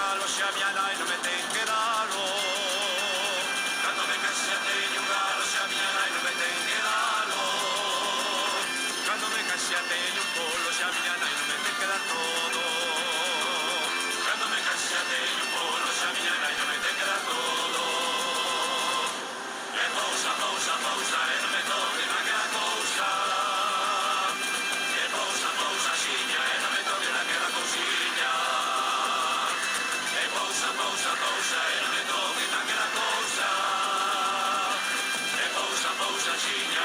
galo, xa a miña nai non me ten que dalo. Cando me case teño un galo, xa a miña nai non me ten que dalo. Cando me case teño un polo, xa a miña nai non me ten que dar todo. Cando me case teño un polo, xa a miña nai non me ten que dar todo. E pousa, pousa, pousa, e non me toque naquela cousa. E pousa, pousa, xiña, e non me toque naquela cousiña. E pousa, pousa, pousa, e non me toque naquela cousa. E pousa, pousa, xiña,